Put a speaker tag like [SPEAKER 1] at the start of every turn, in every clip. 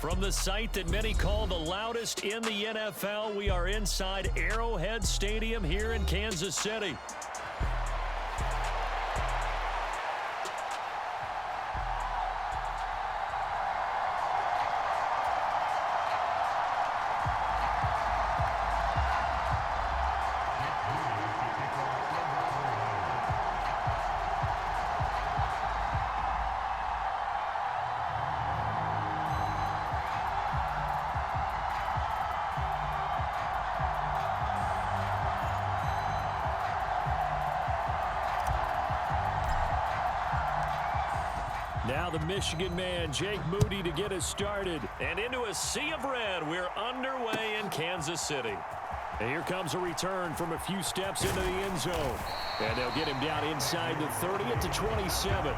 [SPEAKER 1] From the site that many call the loudest in the NFL, we are inside Arrowhead Stadium here in Kansas City. Now the Michigan man, Jake Moody, to get us started. And into a sea of red, we're underway in Kansas City. And here comes a return from a few steps into the end zone. And they'll get him down inside the 30 at the 27.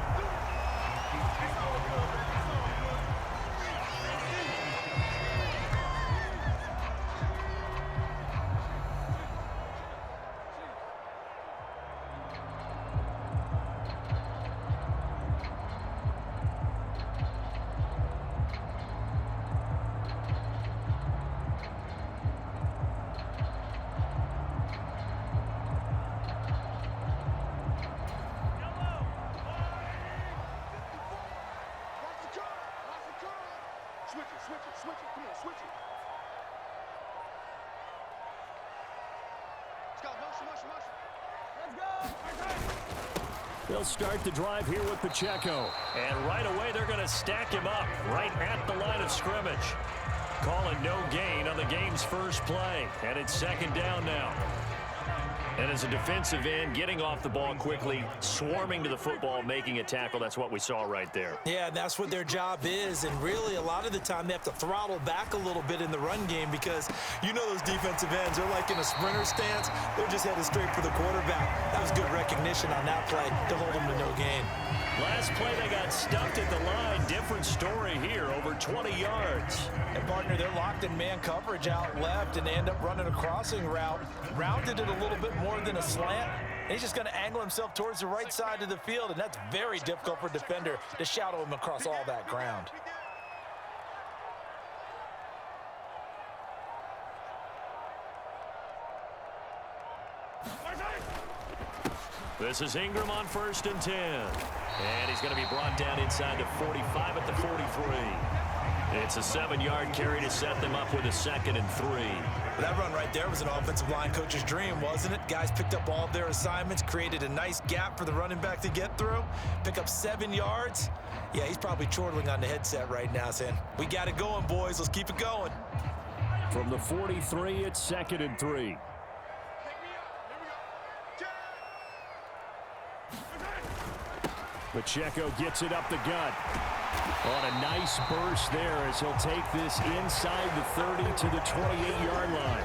[SPEAKER 1] They'll start the drive here with Pacheco. And right away, they're going to stack him up right at the line of scrimmage. Calling no gain on the game's first play. And it's second down now. And as a defensive end, getting off the ball quickly, swarming to the football, making a tackle, that's what we saw right there.
[SPEAKER 2] Yeah, that's what their job is. And really, a lot of the time, they have to throttle back a little bit in the run game because you know those defensive ends, they're like in a sprinter stance. They're just headed straight for the quarterback. That was good recognition on that play to hold them to no gain.
[SPEAKER 1] Last play, they got stuffed at the line. Different story here, over 20 yards.
[SPEAKER 2] And, partner, they're locked in man coverage out left, and they end up running a crossing route. Rounded it a little bit more than a slant. And he's just going to angle himself towards the right side of the field, and that's very difficult for a defender to shadow him across all that ground.
[SPEAKER 1] This is Ingram on 1st and 10. And he's going to be brought down inside the 45 at the 43. It's a 7-yard carry to set them up with a 2nd and 3.
[SPEAKER 2] That run right there was an offensive line coach's dream, wasn't it? Guys picked up all of their assignments, created a nice gap for the running back to get through, pick up 7 yards. Yeah, he's probably chortling on the headset right now saying, we got it going, boys. Let's keep it going.
[SPEAKER 1] From the 43, it's 2nd and 3. Pacheco gets it up the gut. On a nice burst there as he'll take this inside the 30 to the 28-yard line.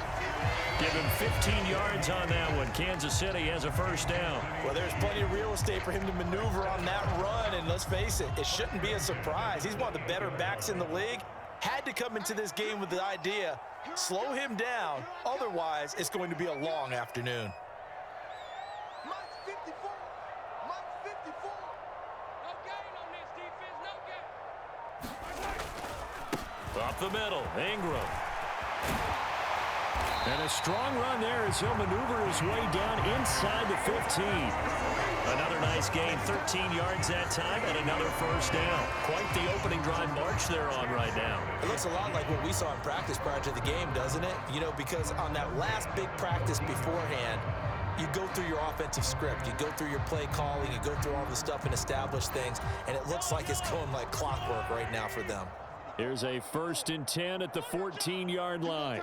[SPEAKER 1] Give him 15 yards on that one. Kansas City has a first down.
[SPEAKER 2] Well, there's plenty of real estate for him to maneuver on that run, and let's face it, it shouldn't be a surprise. He's one of the better backs in the league. Had to come into this game with the idea, slow him down, otherwise it's going to be a long afternoon.
[SPEAKER 1] Up the middle, Ingram. And a strong run there as he'll maneuver his way down inside the 15. Another nice gain, 13 yards that time, and another first down. Quite the opening drive march they're on right now.
[SPEAKER 2] It looks a lot like what we saw in practice prior to the game, doesn't it? You know, because on that last big practice beforehand, you go through your offensive script, you go through your play calling, you go through all the stuff and establish things, and it looks like it's going like clockwork right now for them.
[SPEAKER 1] Here's a 1st and 10 at the 14-yard line.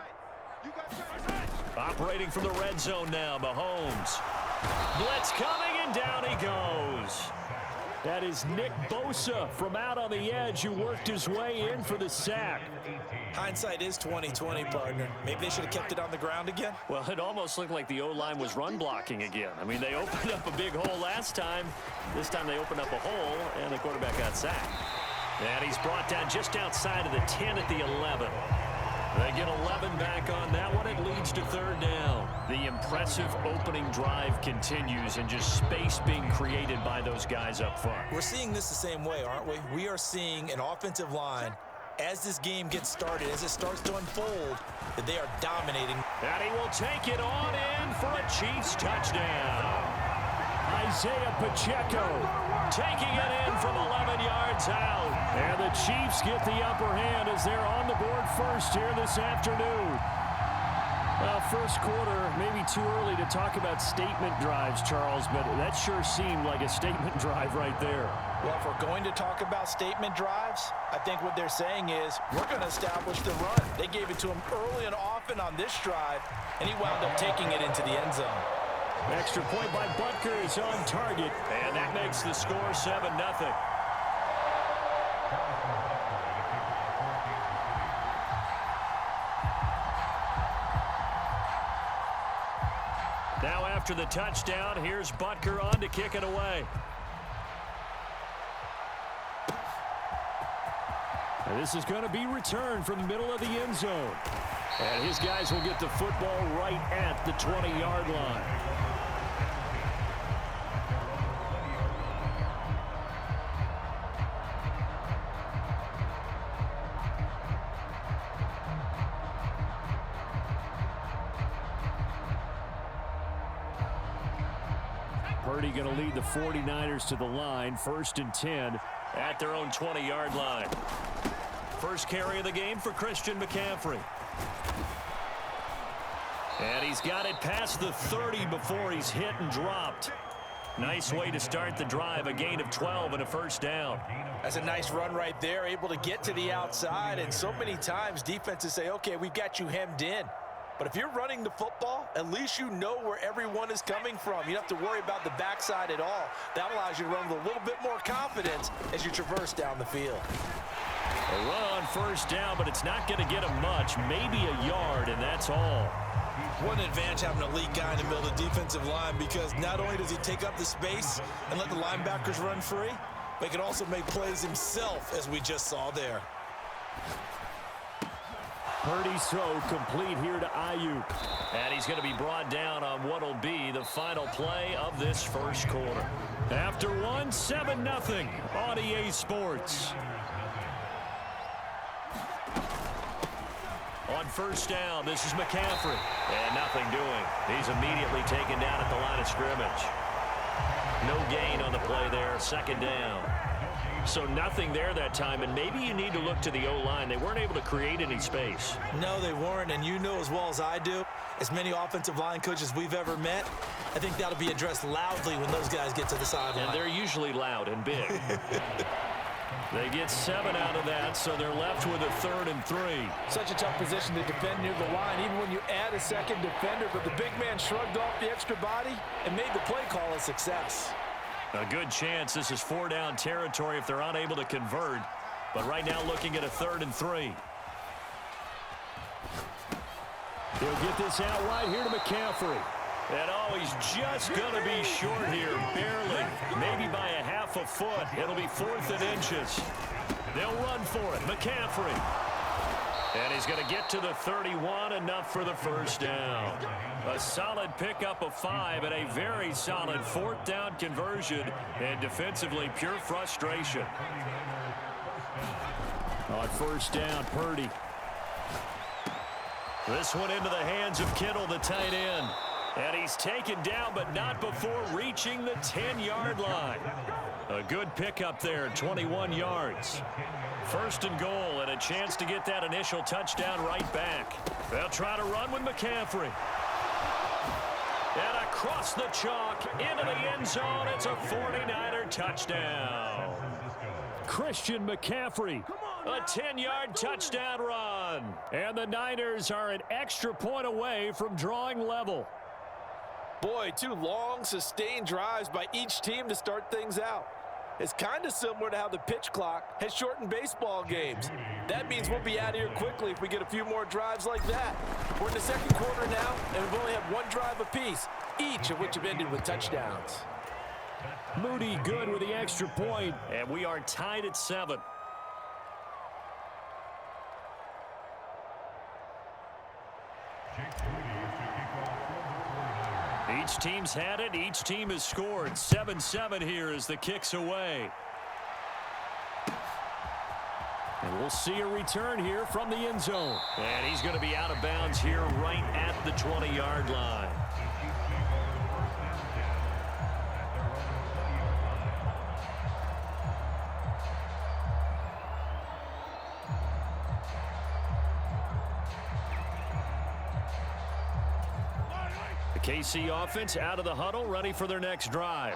[SPEAKER 1] Operating from the red zone now, Mahomes. Blitz coming, and down he goes. That is Nick Bosa from out on the edge who worked his way in for the sack.
[SPEAKER 2] Hindsight is 20/20, partner. Maybe they should have kept it on the ground again.
[SPEAKER 1] Well, it almost looked like the O-line was run blocking again. I mean, they opened up a big hole last time. This time they opened up a hole, and the quarterback got sacked. And he's brought down just outside of the 10 at the 11. They get 11 back on that one. It leads to 3rd down. The impressive opening drive continues and just space being created by those guys up front.
[SPEAKER 2] We're seeing this the same way, aren't we? We are seeing an offensive line as this game gets started, as it starts to unfold, that they are dominating.
[SPEAKER 1] And he will take it on in for a Chiefs touchdown. Isaiah Pacheco taking it in from 11 yards out. And the Chiefs get the upper hand as they're on the board first here this afternoon. Well, first quarter, maybe too early to talk about statement drives, Charles, but that sure seemed like a statement drive right there.
[SPEAKER 2] Well, if we're going to talk about statement drives, I think what they're saying is we're going to establish the run. They gave it to him early and often on this drive, and he wound up taking it into the end zone.
[SPEAKER 1] Extra point by Butker is on target, and that makes the score 7-0. Now after the touchdown, here's Butker on to kick it away. And this is going to be returned from the middle of the end zone. And his guys will get the football right at the 20-yard line. Purdy going to lead the 49ers to the line, 1st and 10 at their own 20-yard line. First carry of the game for Christian McCaffrey. And he's got it past the 30 before he's hit and dropped. Nice way to start the drive, a gain of 12 and a first down.
[SPEAKER 2] That's a nice run right there, able to get to the outside, and so many times defenses say, okay, we've got you hemmed in. But if you're running the football, at least you know where everyone is coming from. You don't have to worry about the backside at all. That allows you to run with a little bit more confidence as you traverse down the field.
[SPEAKER 1] A run on first down, but it's not going to get him much, maybe a yard, and that's all.
[SPEAKER 2] What an advantage having an elite guy in the middle of the defensive line, because not only does he take up the space and let the linebackers run free, but he can also make plays himself, as we just saw there.
[SPEAKER 1] Purdy's throw complete here to Ayuk. And he's going to be brought down on what will be the final play of this first quarter. After one, 7-0 on EA Sports. On first down, this is McCaffrey. And nothing doing. He's immediately taken down at the line of scrimmage. No gain on the play there, 2nd down. So nothing there that time, and maybe you need to look to the O-line. They weren't able to create any space.
[SPEAKER 2] No, they weren't, and you know as well as I do, as many offensive line coaches we've ever met, I think that'll be addressed loudly when those guys get to the sideline.
[SPEAKER 1] And they're usually loud and big. They get 7 out of that, so they're left with a 3rd and 3.
[SPEAKER 3] Such a tough position to defend near the line, even when you add a second defender, but the big man shrugged off the extra body and made the play call a success.
[SPEAKER 1] A good chance this is 4-down territory if they're unable to convert. But right now looking at a 3rd and 3. He'll get this out wide here to McCaffrey. And oh, he's just going to be short here, barely. Maybe by a half a foot. It'll be 4th and inches. They'll run for it. McCaffrey. And he's going to get to the 31, enough for the first down. A solid pickup of 5 and a very solid 4th down conversion. And defensively, pure frustration. On first down, Purdy. This one into the hands of Kittle, the tight end. And he's taken down, but not before reaching the 10-yard line. A good pickup there, 21 yards. 1st and goal, and a chance to get that initial touchdown right back. They'll try to run with McCaffrey. And across the chalk, into the end zone, it's a 49er touchdown. Christian McCaffrey, a 10-yard touchdown run. And the Niners are an extra point away from drawing level.
[SPEAKER 3] Boy, 2 long, sustained drives by each team to start things out. It's kind of similar to how the pitch clock has shortened baseball games. That means we'll be out of here quickly if we get a few more drives like that. We're in the 2nd quarter now, and we've only had 1 drive apiece, each of which have ended with touchdowns.
[SPEAKER 1] Moody good with the extra point, and we are tied at 7. Each team's had it. Each team has scored. 7-7 here as the kick's away. And We'll see a return here from the end zone. And he's going to be out of bounds here right at the 20-yard line. The KC offense out of the huddle, ready for their next drive.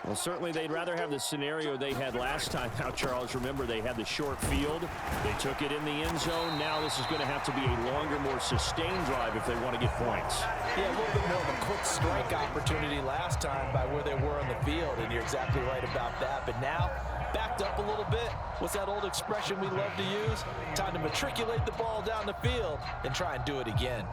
[SPEAKER 1] Well, certainly they'd rather have the scenario they had last time out, Charles. Remember, they had the short field. They took it in the end zone. Now this is going to have to be a longer, more sustained drive if they want to get points.
[SPEAKER 2] Yeah, a little bit more of a quick strike opportunity last time by where they were on the field, and you're exactly right about that. But now, backed up a little bit. What's that old expression we love to use? Time to matriculate the ball down the field and try and do it again.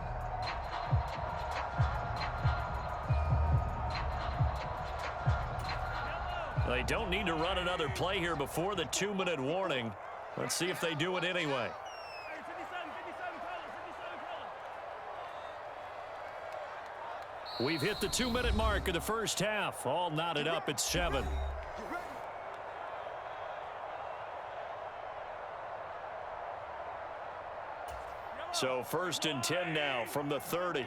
[SPEAKER 1] They don't need to run another play here before the 2-minute warning. Let's see if they do it anyway. We've hit the 2-minute mark of the first half. All knotted up at 7. So 1st and 10 now from the 30.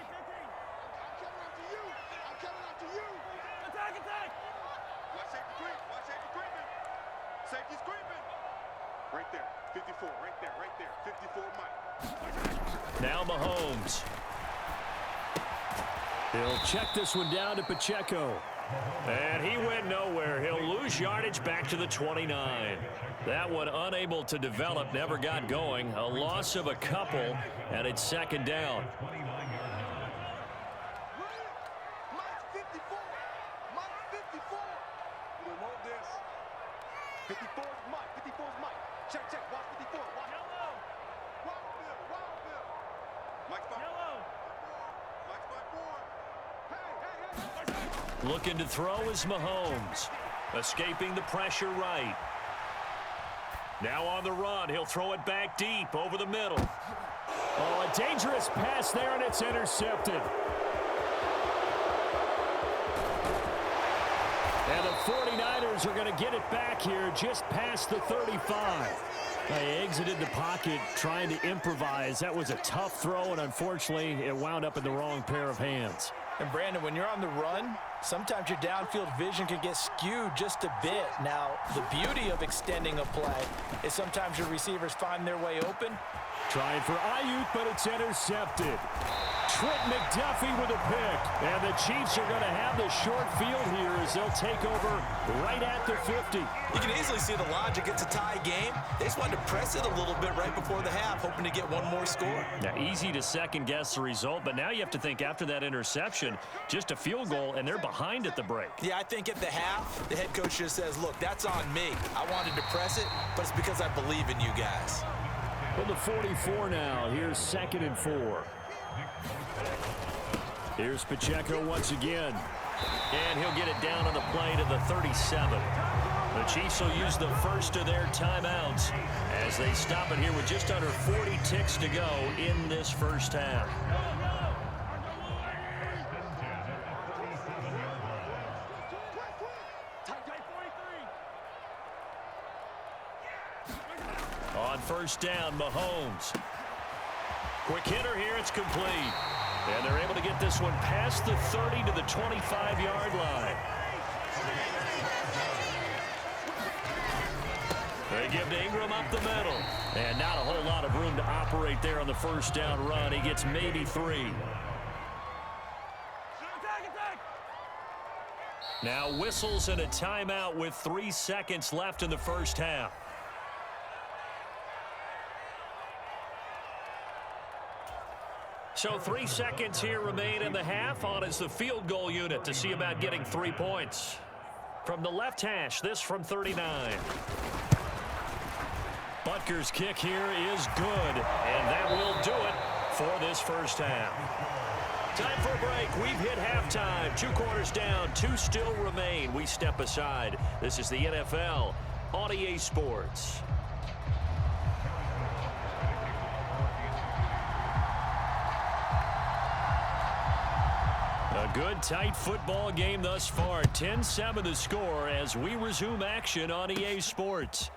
[SPEAKER 1] Now Mahomes. He'll check this one down to Pacheco. And he went nowhere. He'll lose yardage back to the 29. That one unable to develop, never got going. A loss of a couple, and it's 2nd down. Looking to throw is Mahomes. Escaping the pressure right. Now on the run, he'll throw it back deep over the middle. Oh, a dangerous pass there, and it's intercepted. And the 49ers are going to get it back here just past the 35. They exited the pocket trying to improvise. That was a tough throw, and unfortunately, it wound up in the wrong pair of hands.
[SPEAKER 2] And Brandon, when you're on the run, sometimes your downfield vision can get skewed just a bit. Now, the beauty of extending a play is sometimes your receivers find their way open.
[SPEAKER 1] Trying for Ayuk, but it's intercepted. Trent McDuffie with a pick. And the Chiefs are going to have the short field here as they'll take over right at the 50.
[SPEAKER 2] You can easily see the logic. It's a tie game. They just wanted to press it a little bit right before the half, hoping to get one more score.
[SPEAKER 1] Now, easy to second-guess the result, but now you have to think after that interception, just a field goal, and they're behind at the break.
[SPEAKER 2] Yeah, I think at the half, the head coach just says, look, that's on me. I wanted to press it, but it's because I believe in you guys.
[SPEAKER 1] From the 44 now, here's 2nd and 4. Here's Pacheco once again. And he'll get it down on the play to the 37. The Chiefs will use the first of their timeouts as they stop it here with just under 40 ticks to go in this first half. On 1st down, Mahomes. Quick hitter here, it's complete. And they're able to get this one past the 30 to the 25-yard line. They give to Ingram up the middle. And not a whole lot of room to operate there on the 1st down run. He gets maybe 3. Now whistles and a timeout with 3 seconds left in the first half. So 3 seconds here remain in the half. On is the field goal unit to see about getting 3 points. From the left hash, this from 39. Butker's kick here is good, and that will do it for this first half. Time for a break. We've hit halftime. 2 quarters down, 2 still remain. We step aside. This is the NFL on EA Sports. A good, tight football game thus far. 10-7 the score as we resume action on EA Sports.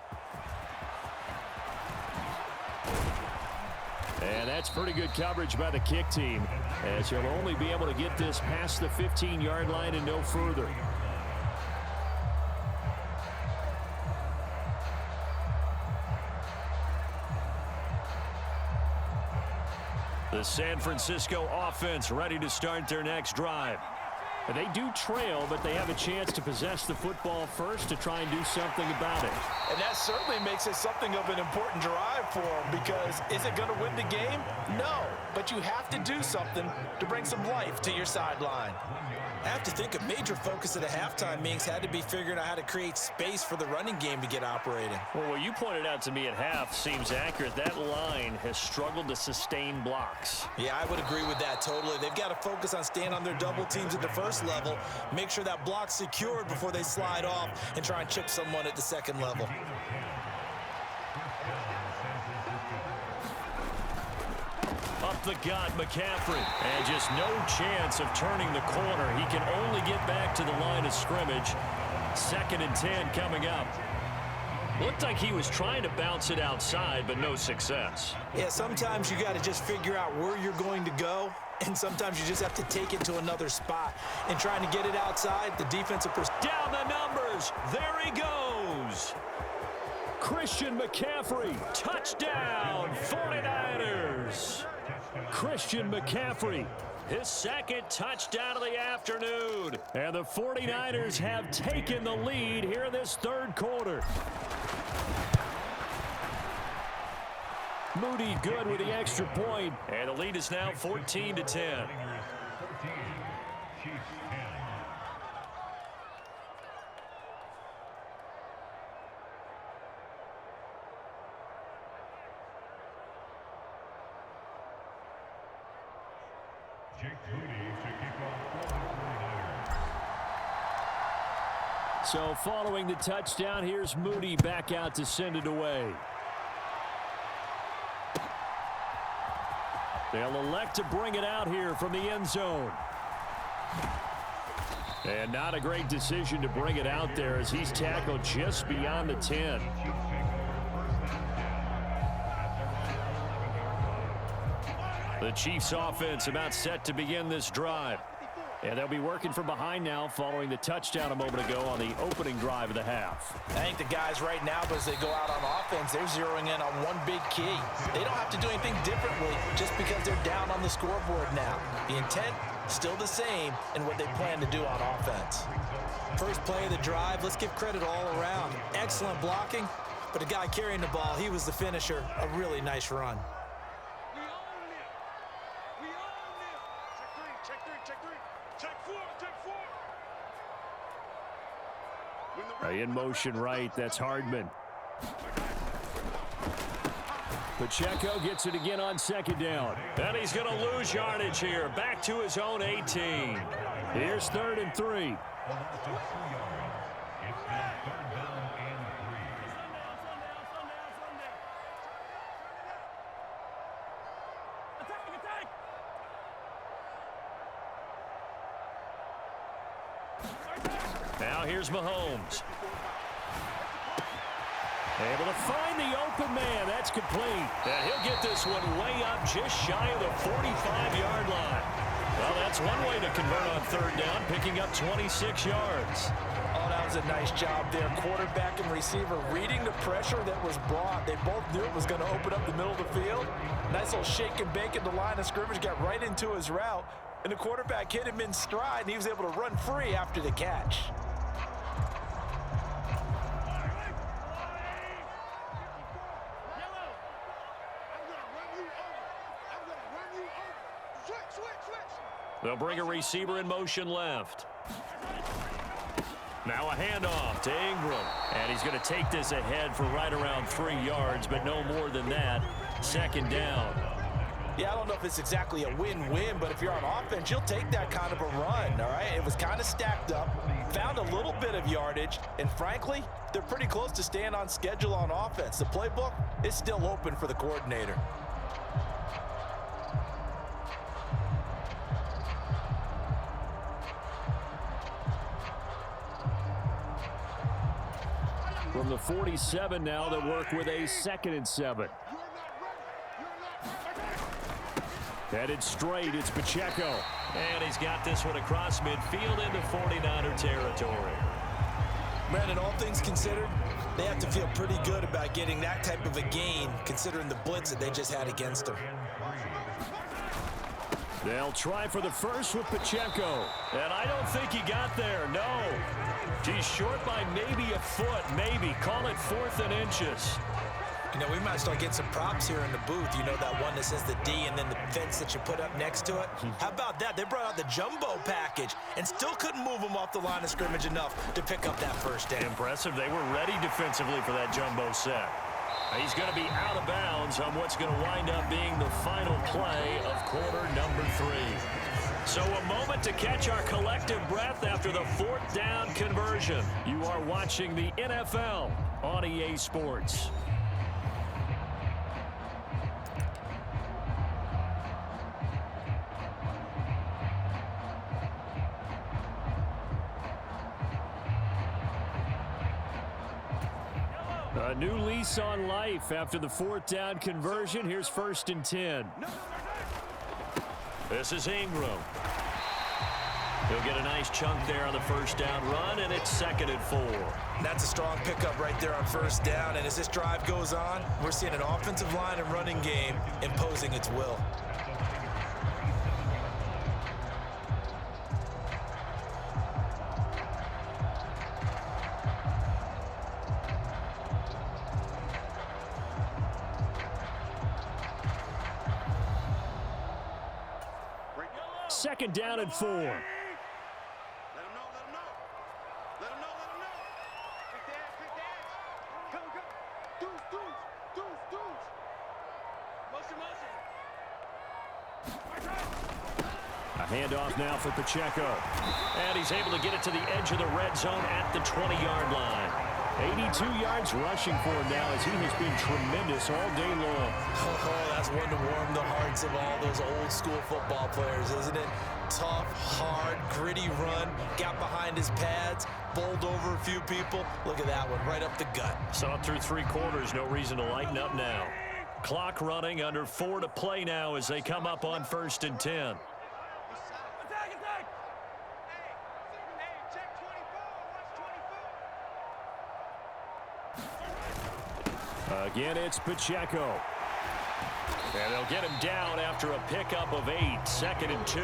[SPEAKER 1] And that's pretty good coverage by the kick team, as he'll only be able to get this past the 15-yard line and no further. The San Francisco offense ready to start their next drive. They do trail, but they have a chance to possess the football first to try and do something about it.
[SPEAKER 3] And that certainly makes it something of an important drive for them, because is it going to win the game? No, but you have to do something to bring some life to your sideline.
[SPEAKER 2] I have to think a major focus at a halftime meetings had to be figuring out how to create space for the running game to get operating.
[SPEAKER 1] Well, what you pointed out to me at half seems accurate. That line has struggled to sustain blocks.
[SPEAKER 2] Yeah, I would agree with that totally. They've got to focus on staying on their double teams at the first level, make sure that block's secured before they slide off and try and chip someone at the second level.
[SPEAKER 1] Up the gut, McCaffrey. And just no chance of turning the corner. He can only get back to the line of scrimmage. 2nd and 10 coming up. Looked like he was trying to bounce it outside, but no success.
[SPEAKER 2] Yeah, sometimes you got to just figure out where you're going to go, and sometimes you just have to take it to another spot. And trying to get it outside, the defensive...
[SPEAKER 1] Down the numbers. There he goes. Christian McCaffrey. Touchdown, 49ers. Christian McCaffrey, his 2nd touchdown of the afternoon. And the 49ers have taken the lead here in this 3rd quarter. Moody good with the extra point. And the lead is now 14-10. So following the touchdown, here's Moody back out to send it away. They'll elect to bring it out here from the end zone. And not a great decision to bring it out there as he's tackled just beyond the 10. The Chiefs offense about set to begin this drive. And they'll be working from behind now following the touchdown a moment ago on the opening drive of the half.
[SPEAKER 3] I think the guys right now, as they go out on offense, they're zeroing in on one big key. They don't have to do anything differently just because they're down on the scoreboard now. The intent, still the same in what they plan to do on offense.
[SPEAKER 2] First play of the drive, let's give credit all around. Excellent blocking, but the guy carrying the ball, he was the finisher. A really nice run.
[SPEAKER 1] In motion right, that's Hardman. Pacheco gets it again on 2nd down. And he's going to lose yardage here. Back to his own 18. Here's 3rd and 3. Now here's Mahomes. Able to find the open man. That's complete. And he'll get this one way up just shy of the 45-yard line. Well, that's one way to convert on 3rd down, picking up 26 yards.
[SPEAKER 3] Oh, that was a nice job there. Quarterback and receiver reading the pressure that was brought. They both knew it was going to open up the middle of the field. Nice little shake and bake at the line of scrimmage, got right into his route. And the quarterback hit him in stride, and he was able to run free after the catch.
[SPEAKER 1] They'll bring a receiver in motion left. Now a handoff to Ingram. And he's going to take this ahead for right around 3 yards, but no more than that. 2nd down.
[SPEAKER 3] Yeah, I don't know if it's exactly a win-win, but if you're on offense, you'll take that kind of a run, all right? It was kind of stacked up, found a little bit of yardage, and frankly, they're pretty close to staying on schedule on offense. The playbook is still open for the coordinator.
[SPEAKER 1] From the 47 now, they work with a 2nd and 7. Headed straight, it's Pacheco. And he's got this one across midfield into 49er territory.
[SPEAKER 2] Brandon, all things considered, they have to feel pretty good about getting that type of a gain, considering the blitz that they just had against them.
[SPEAKER 1] They'll try for the first with Pacheco. And I don't think he got there, no. He's short by maybe a foot, maybe. Call it 4th and inches.
[SPEAKER 2] You know, we might start getting some props here in the booth. You know, that one that says the D and then the fence that you put up next to it? How about that? They brought out the jumbo package and still couldn't move them off the line of scrimmage enough to pick up that first down.
[SPEAKER 1] Impressive. They were ready defensively for that jumbo set. He's going to be out of bounds on what's going to wind up being the final play of quarter number 3. So a moment to catch our collective breath after the 4th down conversion. You are watching the NFL on EA Sports. A new lease on life after the 4th down conversion. Here's 1st and 10. This is Ingram. He'll get a nice chunk there on the 1st down run, and it's 2nd and 4.
[SPEAKER 2] That's a strong pickup right there on 1st down, and as this drive goes on, we're seeing an offensive line and running game imposing its will.
[SPEAKER 1] Second down and 4.
[SPEAKER 4] Let him know, let him know. Let him know, let him know. Big dance. Come, come. Deuce. Motion.
[SPEAKER 1] A handoff now for Pacheco. And he's able to get it to the edge of the red zone at the 20-yard line. 82 yards rushing for him now as he has been tremendous all day long.
[SPEAKER 2] Oh, that's one to warm the hearts of all those old school football players, isn't it? Tough, hard, gritty run, got behind his pads, bowled over a few people. Look at that one, right up the gut.
[SPEAKER 1] Saw it through 3 quarters, no reason to lighten up now. Clock running, under 4 to play now as they come up on 1st and 10. Again, it's Pacheco. And they'll get him down after a pickup of 8, 2nd and 2.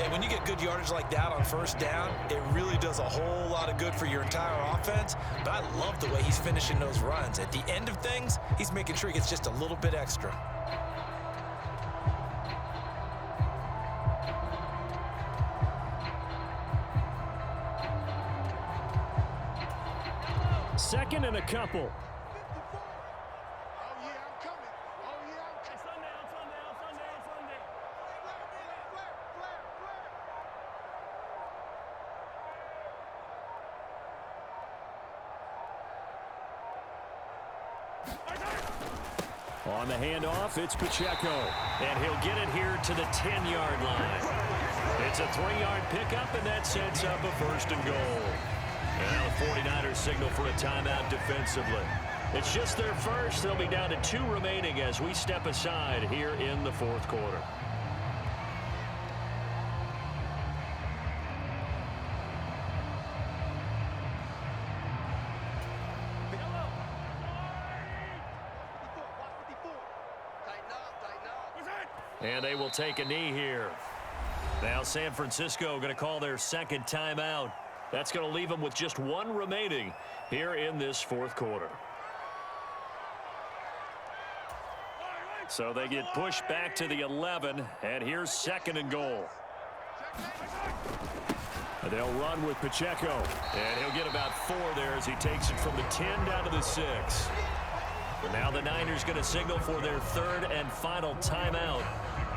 [SPEAKER 2] And when you get good yardage like that on 1st down, it really does a whole lot of good for your entire offense. But I love the way he's finishing those runs. At the end of things, he's making sure he gets just a little bit extra.
[SPEAKER 1] Second and a couple. On the handoff, it's Pacheco. And he'll get it here to the 10-yard line. It's a 3-yard pickup, and that sets up a 1st and goal. And now the 49ers signal for a timeout defensively. It's just their first. They'll be down to 2 remaining as we step aside here in the 4th quarter. And they will take a knee here. Now San Francisco going to call their 2nd timeout. That's going to leave them with just 1 remaining here in this 4th quarter. So they get pushed back to the 11, and here's 2nd and goal. And they'll run with Pacheco, and he'll get about 4 there as he takes it from the 10 down to the 6. And now the Niners going to signal for their 3rd and final timeout.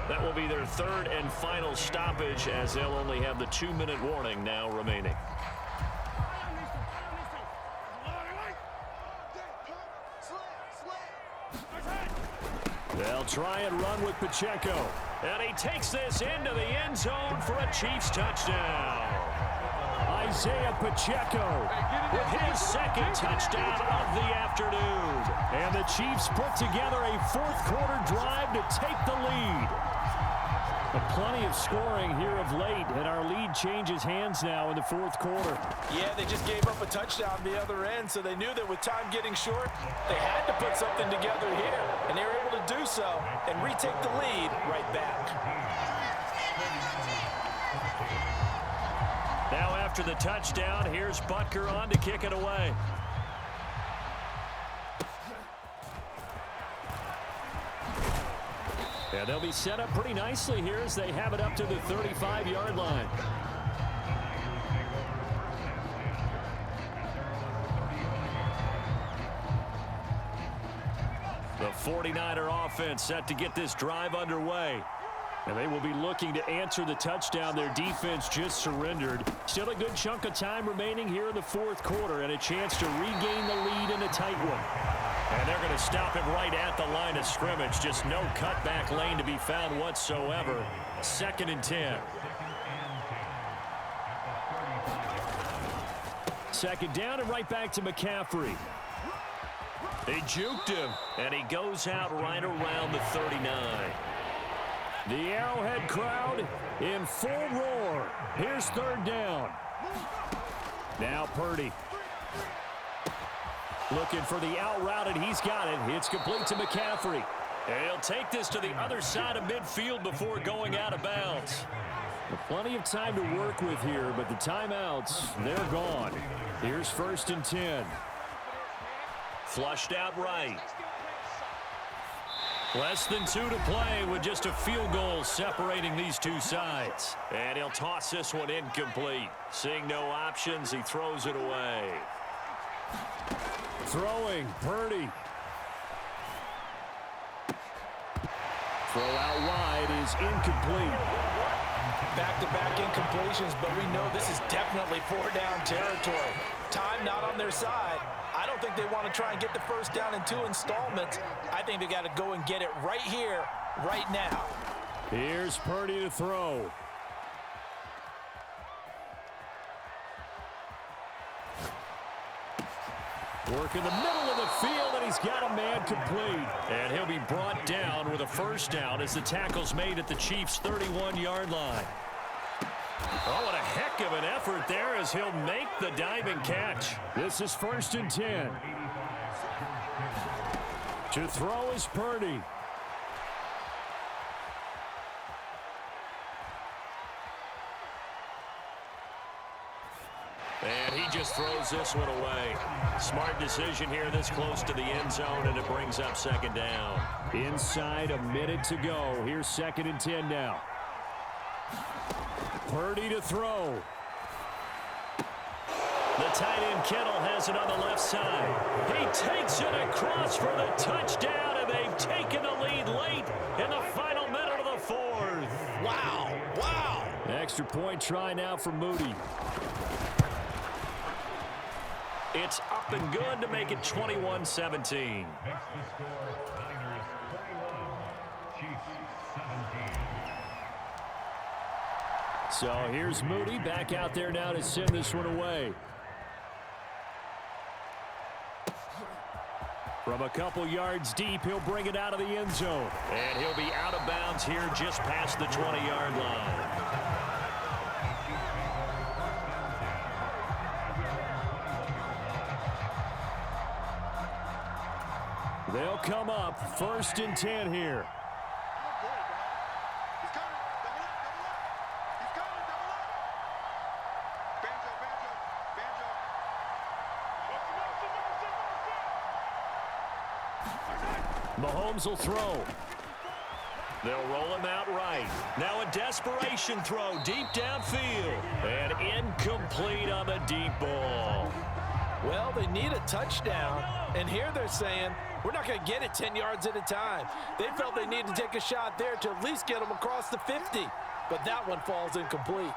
[SPEAKER 1] That will be their 3rd and final stoppage as they'll only have the 2-minute warning now remaining. They'll try and run with Pacheco. And he takes this into the end zone for a Chiefs touchdown. Isaiah Pacheco with his 2nd touchdown of the afternoon. And the Chiefs put together a 4th quarter drive to take the lead. Plenty of scoring here of late, and our lead changes hands now in the fourth quarter.
[SPEAKER 3] Yeah, they just gave up a touchdown the other end, so they knew that with time getting short, they had to put something together here, and they were able to do so and retake the lead right back.
[SPEAKER 1] Now after the touchdown, here's Butker on to kick it away. And they'll be set up pretty nicely here as they have it up to the 35-yard line. The 49er offense set to get this drive underway. And they will be looking to answer the touchdown their defense just surrendered. Still a good chunk of time remaining here in the fourth quarter and a chance to regain the lead in a tight one. And they're going to stop him right at the line of scrimmage. Just no cutback lane to be found whatsoever. 2nd and 10. 2nd down and right back to McCaffrey. They juked him, and he goes out right around the 39. The Arrowhead crowd in full roar. Here's 3rd down. Now Purdy. Looking for the out route, and he's got it. It's complete to McCaffrey. And he'll take this to the other side of midfield before going out of bounds. Plenty of time to work with here, but the timeouts, they're gone. Here's 1st and 10. Flushed out right. Less than 2 to play with just a field goal separating these two sides. And he'll toss this one incomplete. Seeing no options, he throws it away. Throwing, Purdy. Throw out wide is incomplete.
[SPEAKER 3] Back-to-back incompletions, but we know this is definitely 4-down territory. Time not on their side. I don't think they want to try and get the 1st down in 2 installments. I think they got to go and get it right here, right now.
[SPEAKER 1] Here's Purdy to throw. Work in the middle of the field, and he's got a man complete. And he'll be brought down with a 1st down as the tackle's made at the Chiefs' 31-yard line. Oh, what a heck of an effort there as he'll make the diving catch. This is 1st and 10. To throw is Purdy. And he just throws this one away. Smart decision here this close to the end zone, and it brings up 2nd down. Inside a minute to go. Here's 2nd and 10 now. Purdy to throw. The tight end Kittle has it on the left side. He takes it across for the touchdown, and they've taken the lead late in the final minute of the 4th.
[SPEAKER 3] Wow, wow.
[SPEAKER 1] Extra point try now for Moody. It's up and good to make it 21-17. So here's Moody back out there now to send this one away. From a couple yards deep, he'll bring it out of the end zone. And he'll be out of bounds here just past the 20-yard line. They'll come up 1st and 10 here. Mahomes will throw. They'll roll him out right. Now a desperation throw deep downfield. And incomplete on the deep ball.
[SPEAKER 3] Well, they need a touchdown, and here they're saying, we're not going to get it 10 yards at a time. They felt they needed to take a shot there to at least get them across the 50, but that one falls incomplete.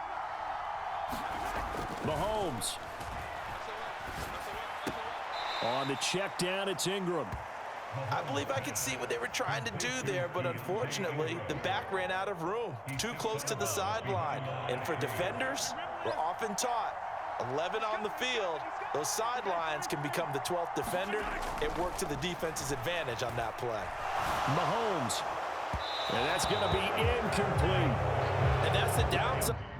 [SPEAKER 1] Mahomes. On the check down, it's Ingram.
[SPEAKER 2] I believe I could see what they were trying to do there, but unfortunately, the back ran out of room, too close to the sideline. And for defenders, we're often taught, 11 on the field, those sidelines can become the 12th defender. It worked to the defense's advantage on that play.
[SPEAKER 1] Mahomes. And that's going to be incomplete.
[SPEAKER 3] And that's the downside.